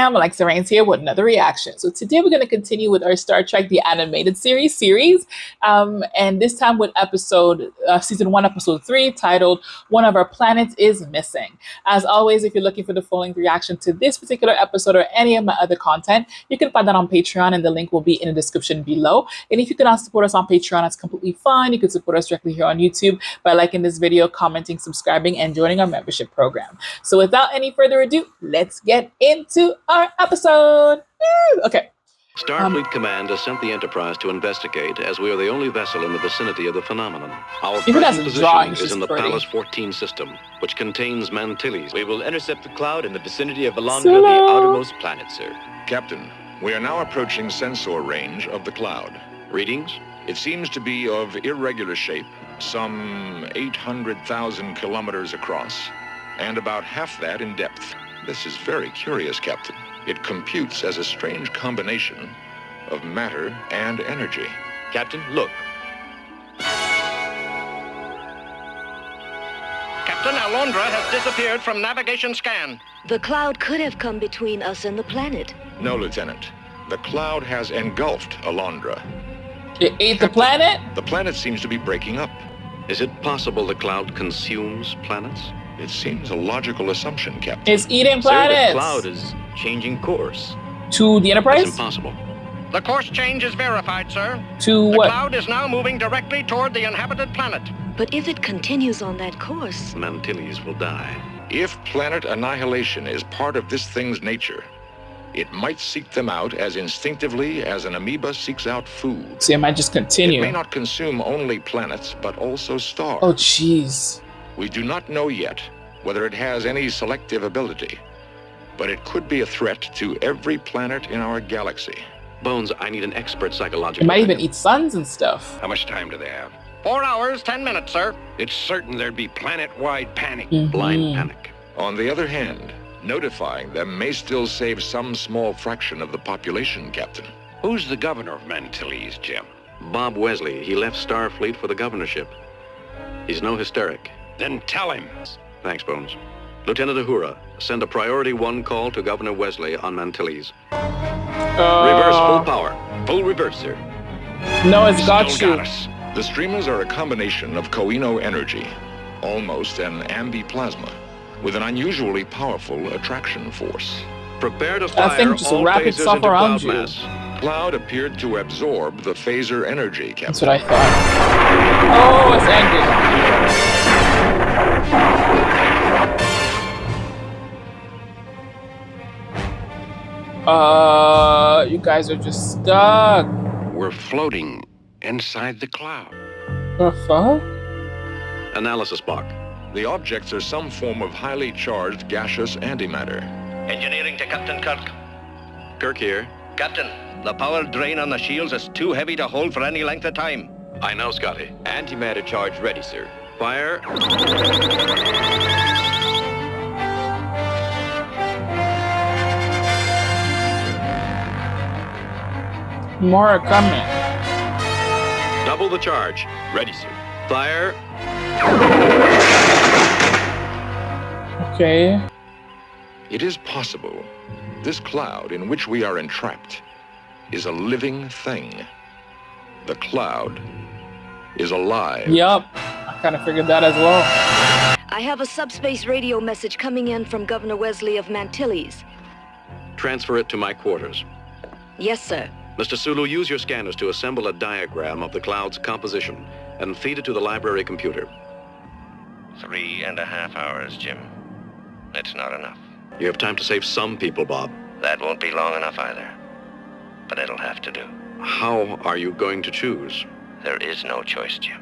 fam, Alexxa here with another reaction. So today we're going to continue with our Star Trek The Animated series, and this time with season 1, episode 3, titled "One of Our Planets is Missing." As always, if you're looking for the full-length reaction to this particular episode or any of my other content, you can find that on Patreon, and the link will be in the description below. And if you cannot support us on Patreon, that's completely fine. You can support us directly here on YouTube by liking this video, commenting, subscribing, and joining our membership program. So without any further ado, let's get into our episode. Woo! Okay. Starfleet Command has sent the Enterprise to investigate, as we are the only vessel in the vicinity of the phenomenon. Our present position is in the Pallas 14 system, which contains Mantilles. We will intercept the cloud in the vicinity of Alondra, the outermost planet, sir. Captain, we are now approaching sensor range of the cloud. Readings? It seems to be of irregular shape, some 800,000 kilometers across, and about half that in depth. This is very curious, Captain. It computes as a strange combination of matter and energy. Captain, look. Captain, Alondra has disappeared from navigation scan. The cloud could have come between us and the planet. No, Lieutenant. The cloud has engulfed Alondra. It ate the planet? The planet seems to be breaking up. Is it possible the cloud consumes planets? It seems a logical assumption, Captain. It's eating Sir, planets. the cloud is changing course. To the Enterprise? It's impossible. The course change is verified, sir. To The what? cloud is now moving directly toward the inhabited planet. But if it continues on that course... Mantilles will die. If planet annihilation is part of this thing's nature, it might seek them out as instinctively as an amoeba seeks out food. See, it might just continue. It may not consume only planets, but also stars. Oh, jeez. We do not know yet whether it has any selective ability, but it could be a threat to every planet in our galaxy. Bones, I need an expert psychological It might even opinion. eat suns and stuff. How much time do they have? 4 hours, 10 minutes, sir. It's certain there'd be planet-wide panic. Blind panic. On the other hand, notifying them may still save some small fraction of the population, Captain. Who's the governor of Mantilles, Jim? Bob Wesley, he left Starfleet for the governorship. He's no hysteric. Then tell him. Thanks, Bones. Lieutenant Uhura, send a priority 1 call to Governor Wesley on Mantilles. Reverse full power. Full reverse, sir. No, it's got Still you. got us. The streamers are a combination of Koino energy, almost an ambiplasma, with an unusually powerful attraction force. Prepare to That fire thing just all wrap phasers itself into around cloud you. mass. Cloud appeared to absorb the phaser energy, That's Captain. what I thought. Oh, it's angry. You guys are just stuck. We're floating inside the cloud. The fuck? Analysis, SPOCK. The objects are some form of highly charged gaseous antimatter. Engineering to Captain Kirk. Kirk here. Captain, the power drain on the shields is too heavy to hold for any length of time. I know, Scotty. Antimatter charge ready, sir. Fire. More are coming. Double the charge. Ready, sir. Fire. Okay. It is possible this cloud in which we are entrapped is a living thing. The cloud is alive. Yup. I kind of figured that as well. I have a subspace radio message coming in from Governor Wesley of Mantilles. Transfer it to my quarters. Yes, sir. Mr. Sulu, use your scanners to assemble a diagram of the cloud's composition and feed it to the library computer. 3.5 hours, Jim. It's not enough. You have time to save some people, Bob. That won't be long enough either. But it'll have to do. How are you going to choose? There is no choice, Jim.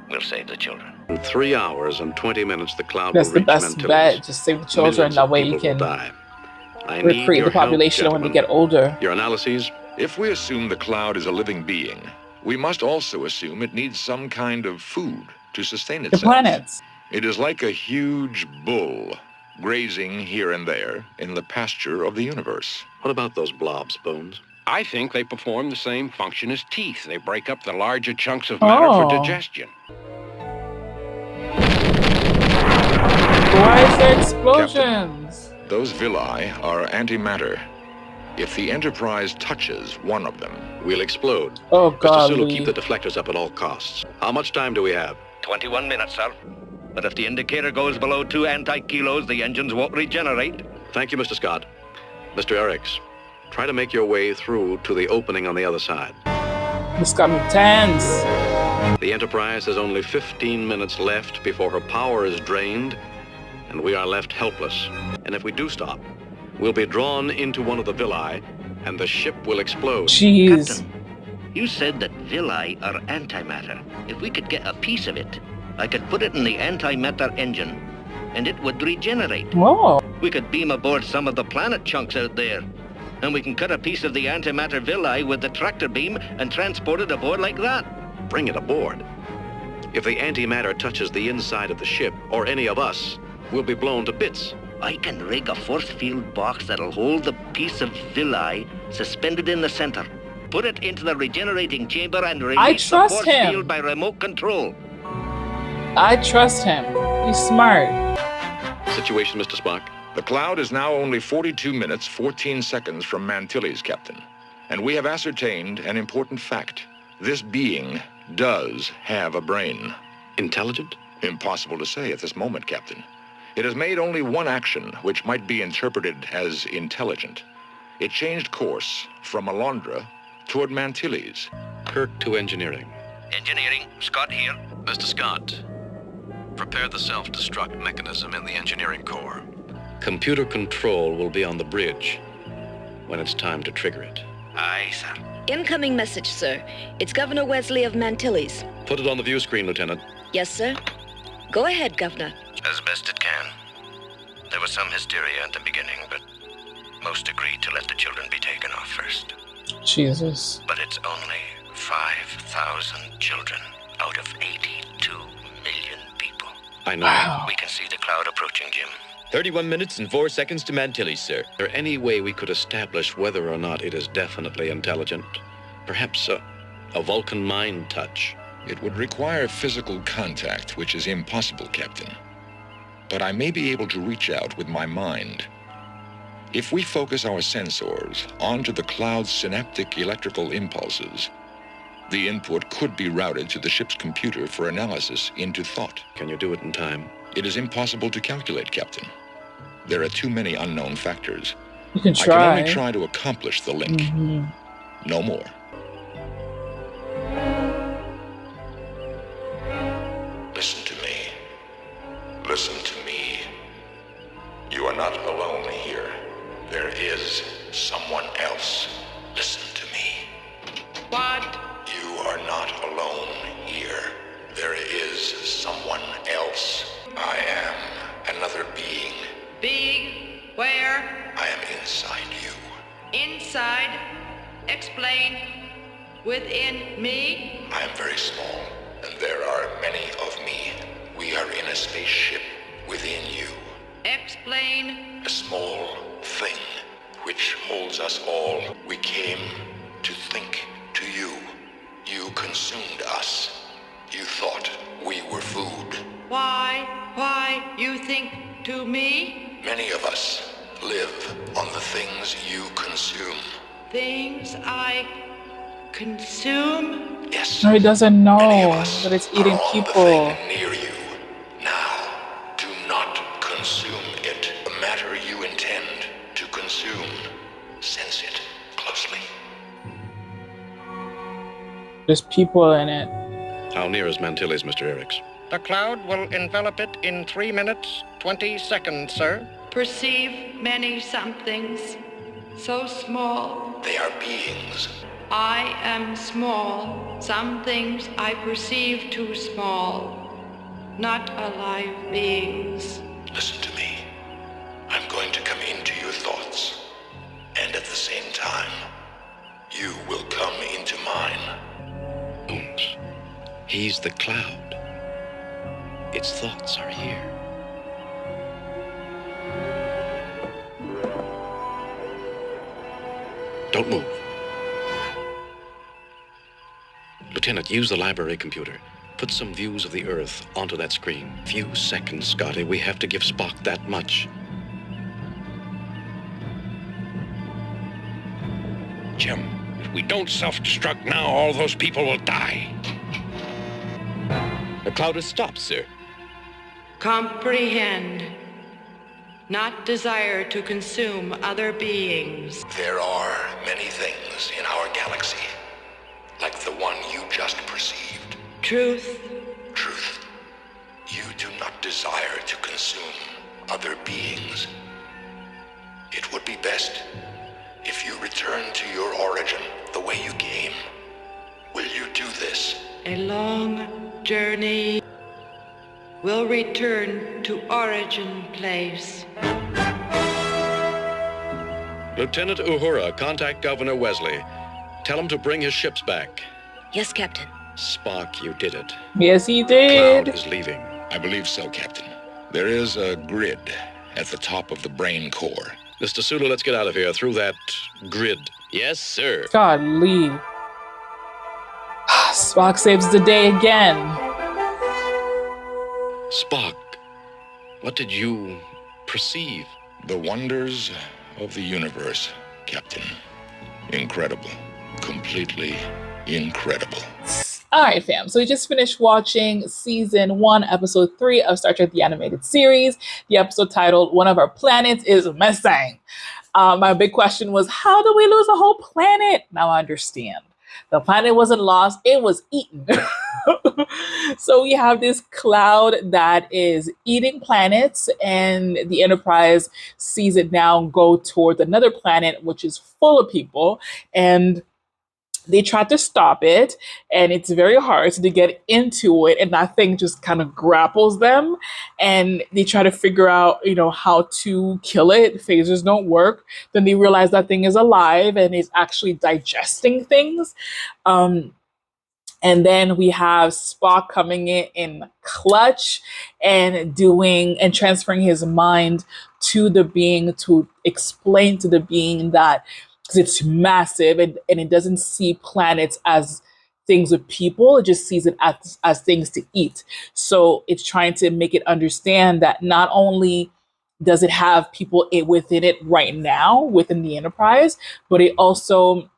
We'll save the children. In 3 hours and 20 minutes, the cloud That's will the reach best Mantilles. bet. Just save the children. Millions That of way you people will can die. I need recruit your the population help, when they gentlemen. get older. Your analyses? If we assume the cloud is a living being, we must also assume it needs some kind of food to sustain The itself. planets. It is like a huge bull grazing here and there in the pasture of the universe. What about those blobs, Bones? I think they perform the same function as teeth. They break up the larger chunks of matter for Oh. digestion. Why is there explosions? Those villi are antimatter, If the Enterprise touches one of them, we'll explode. Oh, Mr. God. Sulu, keep the deflectors up at all costs. How much time do we have? 21 minutes, sir. But if the indicator goes below 2 anti-kilos, the engines won't regenerate. Thank you, Mr. Scott. Mr. Eriks, try to make your way through to the opening on the other side. This got me tense. The Enterprise has only 15 minutes left before her power is drained, and we are left helpless. And if we do stop, we'll be drawn into one of the villi, and the ship will explode. Jeez. Captain, you said that villi are antimatter. If we could get a piece of it, I could put it in the antimatter engine, and it would regenerate. Whoa. We could beam aboard some of the planet chunks out there, and we can cut a piece of the antimatter villi with the tractor beam and transport it aboard like that. Bring it aboard. If the antimatter touches the inside of the ship, or any of us, we'll be blown to bits. I can rig a force field box that'll hold the piece of villi suspended in the center. Put it into the regenerating chamber and release the force field by remote control. I trust him. He's smart. Situation, Mr. Spock? The cloud is now only 42 minutes, 14 seconds from Mantilles, Captain. And we have ascertained an important fact. This being does have a brain. Intelligent? Impossible to say at this moment, Captain. It has made only one action, which might be interpreted as intelligent. It changed course from Alondra toward Mantilles. KIRK to engineering. Engineering, Scott here. Mr. Scott, prepare the self-destruct mechanism in the engineering core. Computer control will be on the bridge when it's time to trigger it. Aye, sir. Incoming message, sir. It's Governor Wesley of Mantilles. Put it on the view screen, Lieutenant. Yes, sir. Go ahead, Governor. As best it can. There was some hysteria at the beginning, but most agreed to let the children be taken off first. Jesus. But it's only 5,000 children out of 82 million people. I know. Wow. We can see the cloud approaching, Jim. 31 minutes and 4 seconds to Mantilles, sir. Is there any way we could establish whether or not it is definitely intelligent? Perhaps a Vulcan mind touch? It would require physical contact, which is impossible, Captain. But I may be able to reach out with my mind. If we focus our sensors onto the cloud's synaptic electrical impulses, the input could be routed to the ship's computer for analysis into thought. Can you do it in time? It is impossible to calculate, Captain. There are too many unknown factors. You can I try. can only try to accomplish the link. No more. Listen to me. Listen to me. You are not alone here. There is someone else. Listen to me. What? You are not alone here. There is someone else. I am another being. Being? Where? I am inside you. Inside? Explain. Within me? I am very small, and there are many of me. We are in a spaceship within you. Explain. A small thing which holds us all. We came to think to you. You consumed us. You thought we were food. Why? Why you think to me? Many of us live on the things you consume. Things I consume? Yes. No, he doesn't know Many of us that it's eating are on people. the thing near you. Now, do not consume it. The matter you intend to consume, sense it closely. There's people in it. How near is Mantilles, Mr. Eriks? The cloud will envelop it in 3 minutes, 20 seconds, sir. Perceive many somethings. So small. They are beings. I am small. Some things I perceive too small. Not alive beings. Listen to me. I'm going to come into your thoughts. And at the same time, you will come into mine. Ooms. He's the cloud. Its thoughts are here. Don't move. Lieutenant, use the library computer. Put some views of the Earth onto that screen. Few seconds, Scotty. We have to give Spock that much. Jim. If we don't self-destruct now, all those people will die. The cloud has stopped, sir. Comprehend. Not desire to consume other beings. There are many things in our galaxy, like the one you just perceived. Truth. Truth. You do not desire to consume other beings. It would be best if you return to your origin the way you came. Will you do this? A long journey will return to origin place. Lieutenant Uhura, contact Governor Wesley. Tell him to bring his ships back. Yes, Captain. Spock, you did it. Yes, he did. Cloud is leaving. I believe so, Captain. There is a grid at the top of the brain core. Mr. Sulu, let's get out of here through that grid. Yes, sir. Golly. Spock saves the day again. Spock, what did you perceive? The wonders of the universe, Captain. Incredible. Completely incredible. All right, fam. So we just finished watching season 1, episode 3 of Star Trek: The Animated Series. The episode titled "One of Our Planets is Missing." My big question was, how do we lose a whole planet? Now I understand. The planet wasn't lost; it was eaten. So we have this cloud that is eating planets, and the Enterprise sees it now go towards another planet, which is full of people, and they try to stop it, and it's very hard to get into it, and that thing just kind of grapples them, and they try to figure out, how to kill it. Phasers don't work. Then they realize that thing is alive and is actually digesting things. And then we have Spock coming in clutch and transferring his mind to the being to explain to the being that, because it's massive and it doesn't see planets as things with people, it just sees it as things to eat. So it's trying to make it understand that not only does it have people within it right now, within the Enterprise, but it also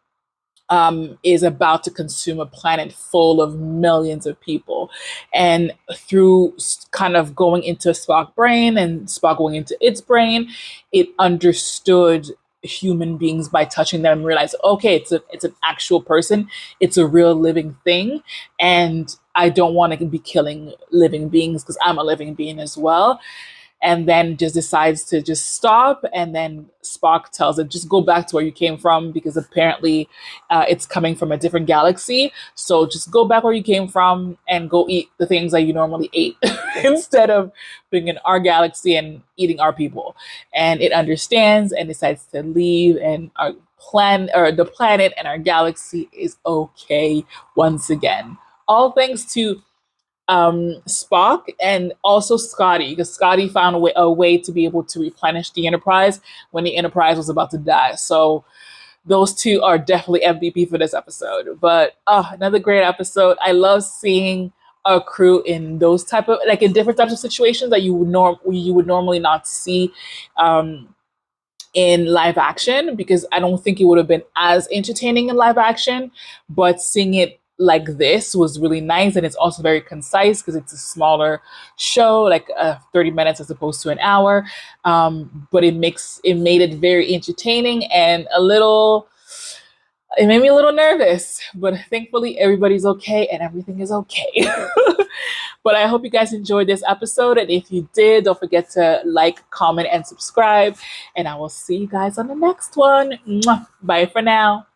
is about to consume a planet full of millions of people. And through kind of going into Spock's brain and Spock going into its brain, it understood human beings by touching them and realize, okay, it's an actual person, it's a real living thing, and I don't want to be killing living beings because I'm a living being as well. And then just decides to just stop, and then Spock tells it, just go back to where you came from, because apparently it's coming from a different galaxy. So just go back where you came from and go eat the things that you normally ate instead of being in our galaxy and eating our people. And it understands and decides to leave, and the planet and our galaxy is okay once again. All thanks to Spock and also Scotty, because Scotty found a way to be able to replenish the Enterprise when the Enterprise was about to die. So those two are definitely MVP for this episode. But another great episode. I love seeing a crew in those type of, like, in different types of situations that you would normally not see in live action, because I don't think it would have been as entertaining in live action, but seeing it like this was really nice. And it's also very concise because it's a smaller show, like 30 minutes as opposed to an hour. But it made it very entertaining and it made me a little nervous, but thankfully everybody's okay and everything is okay. But I hope you guys enjoyed this episode. And if you did, don't forget to like, comment, and subscribe. And I will see you guys on the next one. Mwah. Bye for now.